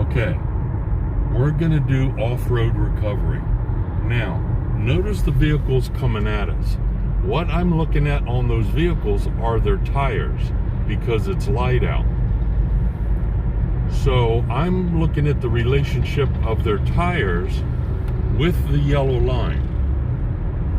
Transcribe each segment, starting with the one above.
Okay, we're gonna do off-road recovery. Now, notice the vehicles coming at us. What I'm looking at on those vehicles are their tires because it's light out. So I'm looking at the relationship of their tires with the yellow line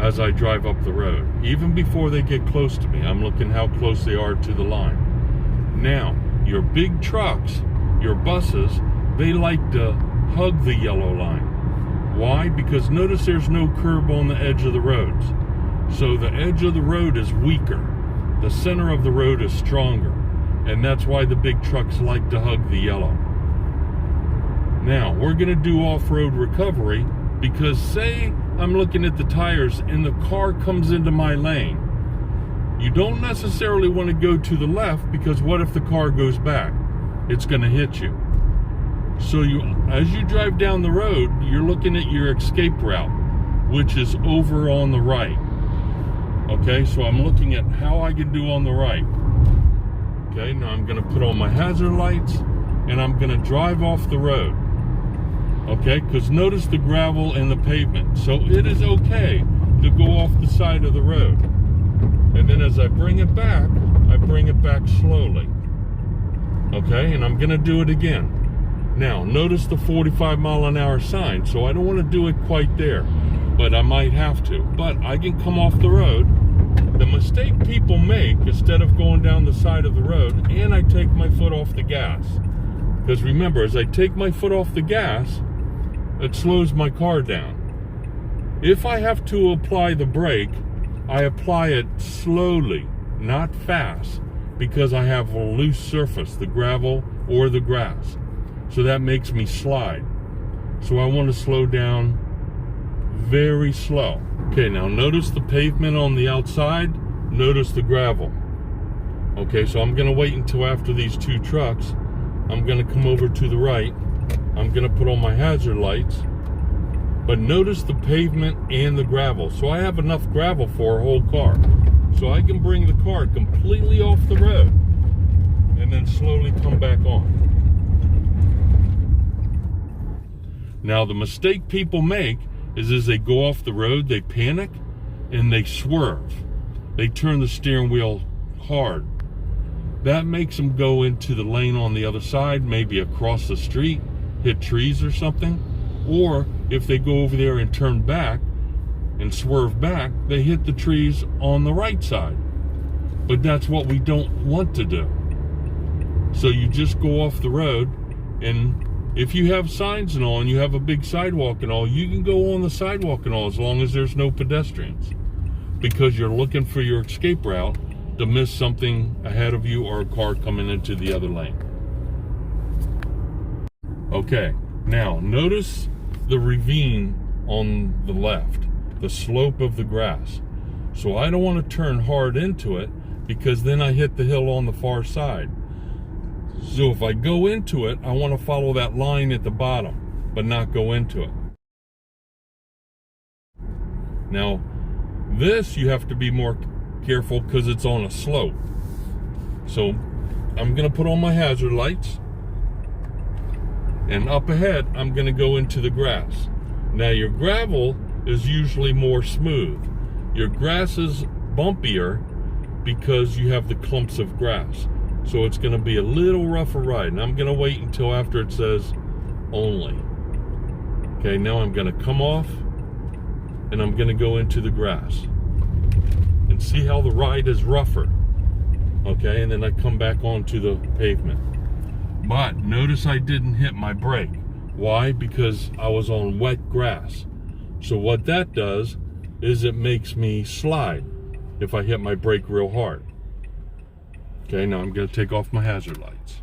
as I drive up the road. Even before they get close to me, I'm looking how close they are to the line. Now, your big trucks, your buses, they like to hug the yellow line. Why? Because notice there's no curb on the edge of the roads. So the edge of the road is weaker. The center of the road is stronger. And that's why the big trucks like to hug the yellow. Now, we're going to do off-road recovery because say I'm looking at the tires and the car comes into my lane. You don't necessarily want to go to the left because what if the car goes back? It's going to hit you. So as you drive down the road, you're looking at your escape route, which is over on the right. Okay, so I'm looking at how I can do on the right. Okay, now I'm going to put on my hazard lights and I'm going to drive off the road. Okay, because notice the gravel and the pavement. So it is okay to go off the side of the road. And then as I bring it back slowly. Okay, and I'm going to do it again. Now, notice the 45-mile-an-hour sign. So I don't want to do it quite there, but I might have to. But I can come off the road. The mistake people make, instead of going down the side of the road, and I take my foot off the gas. Because remember, as I take my foot off the gas, it slows my car down. If I have to apply the brake, I apply it slowly, not fast, because I have a loose surface, the gravel or the grass. So that makes me slide. So I want to slow down very slow. Okay, now notice the pavement on the outside, notice the gravel. Okay, so I'm going to wait until after these two trucks. I'm going to come over to the right. I'm going to put on my hazard lights. But notice the pavement and the gravel. So I have enough gravel for a whole car. So I can bring the car completely off the road and then slowly come back on. Now the mistake people make is as they go off the road, they panic and they swerve. They turn the steering wheel hard. That makes them go into the lane on the other side, maybe across the street, hit trees or something. Or if they go over there and turn back and swerve back, they hit the trees on the right side. But that's what we don't want to do. So you just go off the road, and if you have signs and all, and you have a big sidewalk and all, you can go on the sidewalk and all as long as there's no pedestrians. Because you're looking for your escape route to miss something ahead of you or a car coming into the other lane. Okay, now notice the ravine on the left, the slope of the grass. So I don't want to turn hard into it because then I hit the hill on the far side. So if I go into it, I want to follow that line at the bottom, but not go into it. Now, this you have to be more careful because it's on a slope. So I'm going to put on my hazard lights. And up ahead, I'm going to go into the grass. Now, your gravel is usually more smooth. Your grass is bumpier because you have the clumps of grass. So it's going to be a little rougher ride. And I'm going to wait until after it says only. Okay, now I'm going to come off and I'm going to go into the grass. And see how the ride is rougher. Okay, and then I come back onto the pavement. But notice I didn't hit my brake. Why? Because I was on wet grass. So what that does is it makes me slide if I hit my brake real hard. Okay, now I'm going to take off my hazard lights.